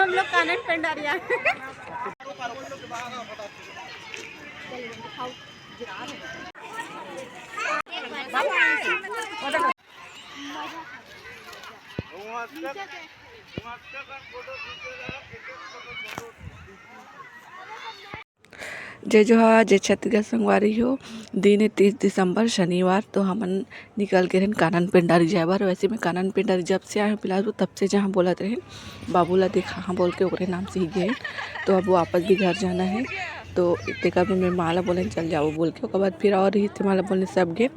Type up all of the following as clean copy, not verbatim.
हम लोग कानन पेंडारिया जय जोहार जय छत्तीसगढ़ संगवारी हो। दिन है 30 दिसंबर शनिवार। तो हमन निकल के रहन कानन पेंडारी जाए बार। वैसे में कानन पेंडारी जब से आए हैं बिलासपुर तब से जहाँ बोलत रहें बाबू ला देखा हाँ बोल के ओकरे नाम से ही गए। तो अब वापस भी घर जाना है। तो तेकर में माला बोले चल जाओ बोल के ओकर बाद फिर और ही थे माला बोलने सब गए।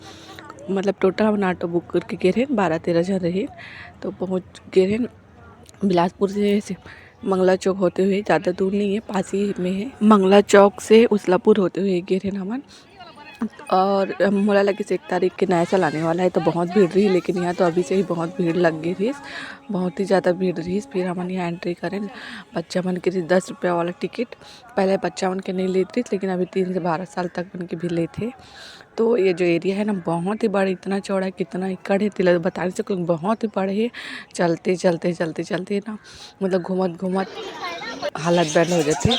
मतलब टोटल हम ऑटो बुक करके गए रहे 12-13 जन रहे। तो पहुँच गए रहे बिलासपुर से मंगला चौक होते हुए, ज़्यादा दूर नहीं है, पास ही में है। मंगला चौक से उसलापुर होते हुए गए थे हमन। और मोला लगे से 1 तारीख के नया साल आने वाला है तो बहुत भीड़ रही, लेकिन यहाँ तो अभी से ही बहुत भीड़ लग गई थी, बहुत ही ज़्यादा भीड़ रही। फिर हमन यहाँ एंट्री करें। बच्चा मन के 10 रुपया वाला टिकट पहले बच्चा मन के नहीं लेते, लेकिन अभी 3 से 12 साल तक मन के भी लेते। तो ये जो एरिया है ना बहुत ही बड़ा, इतना चौड़ा कितना एकड़ है तिल बताने से कोई, बहुत ही बड़े है। चलते चलते चलते चलते ना मतलब घूमत घूमत हालत बैंड हो जाती।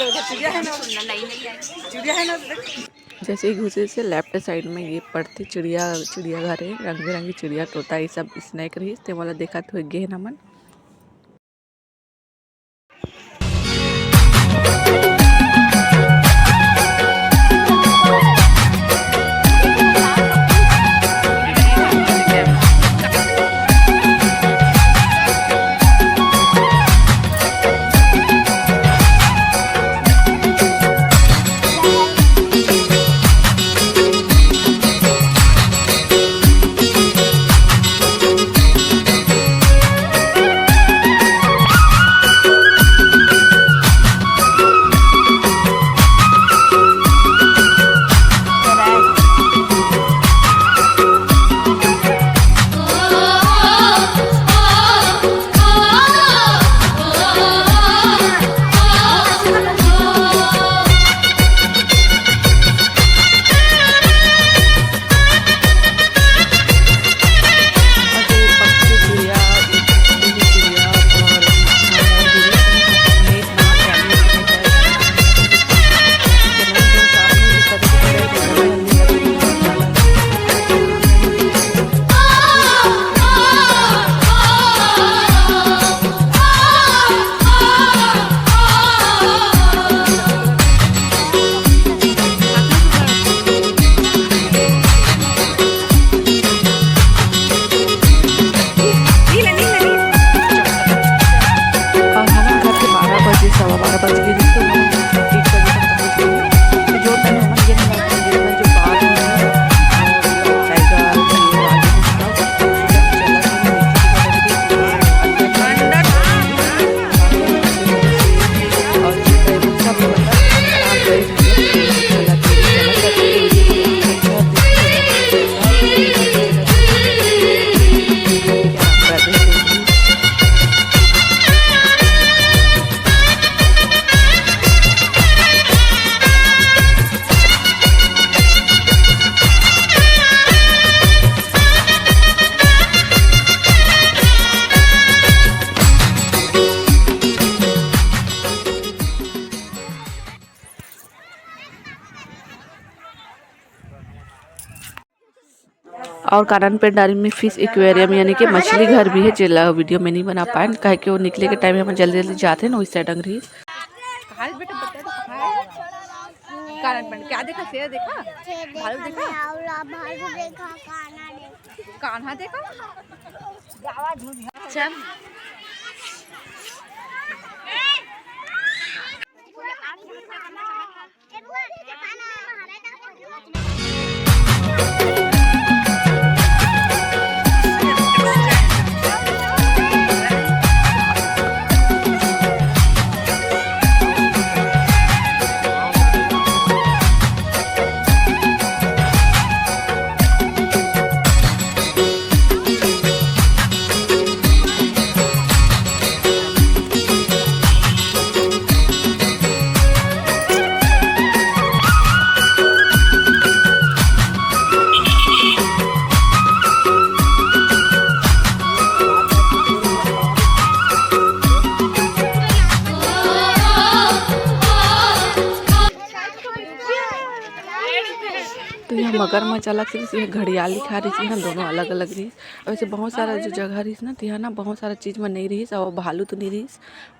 जैसे ही घुसे से लेफ्ट साइड में ये पड़ती चिड़ियाघर है, रंग बिरंगी चिड़िया तोता ये सब स्नैक रही ते वाला देखा तो गे नमन। और कानन पेंडारी में फिश एक्वेरियम यानी कि मछली घर भी है, जिला वीडियो में नहीं बना पाए कहे कि वो निकले के टाइम में हम जल्दी जल्दी जाते हैं ना, उस साइड अंग्रेज। क्या देखा? शेर देखा, भालू देखा, कान्हा देखा। चल यह मगरमच्छ अलग से रही, घड़ियाल लिखा रही ना, दोनों अलग अलग रही। वैसे बहुत सारा जो जगह रही ना तो यहाँ ना बहुत सारा चीज़ में नहीं रही, और भालू तो नहीं रही,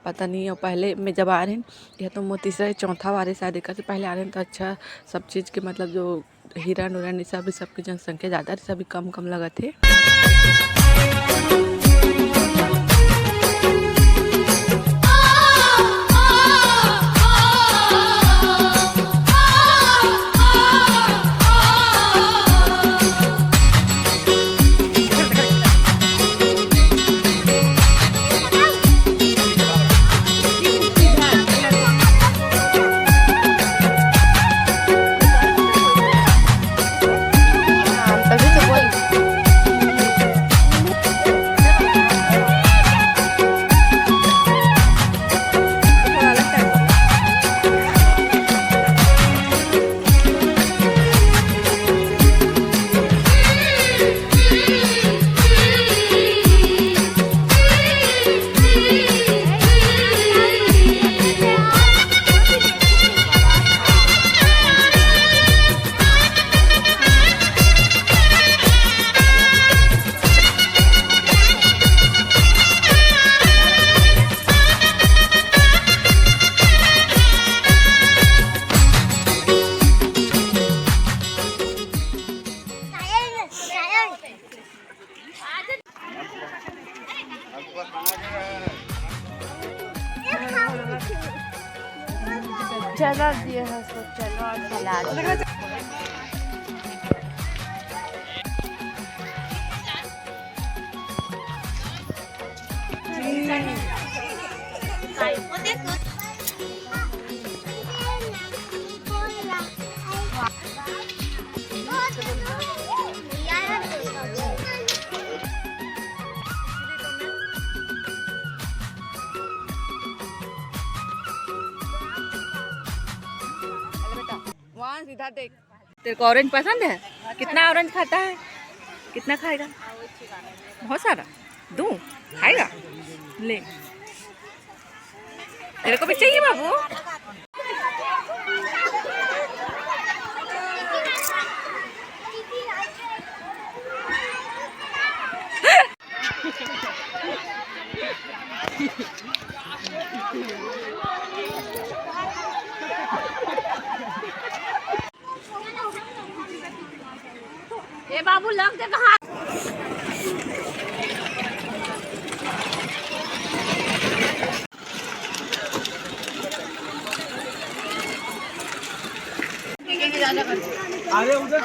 पता नहीं। और पहले में जब आ रहे हैं यह तो मोती तीसरा चौथा बार शायद एक से पहले आ रहे हैं तो अच्छा सब चीज़ के मतलब जो हिरन उरन सब सबकी जनसंख्या ज़्यादा रही, सभी कम कम लगा थे। चलो दिए है तो चलो और सलाद वहाँ सीधा देख। तेरे को ऑरेंज पसंद है? कितना ऑरेंज खाता है? कितना खाएगा? बहुत सारा दूँ? खाएगा? ले, तेरे को भी चाहिए बाबू? ए बाबू लग दे कहाँ अरे उधर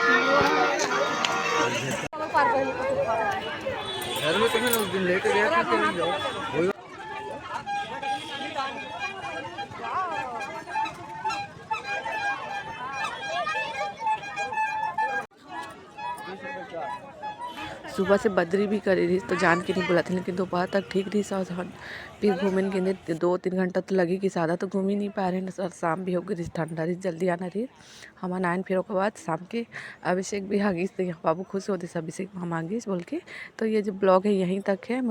घर में तुम्हें उस दिन लेके गया था चले जाओ। सुबह से बदरी भी करी रही तो जान के नहीं बुला थी, लेकिन दोपहर तक ठीक रही। फिर घूमने के लिए 2-3 घंटा तो लगी कि ज़्यादा तो घूम ही नहीं पा रहे हैं। सर शाम भी हो गई, ठंडा रही, जल्दी आना रही। हम आए फिर उसके बाद शाम के अभिषेक भी हागिस तो बाबू खुश होते अभिषेक हम आगिस बोल के। तो ये जो ब्लॉग है यहीं तक है।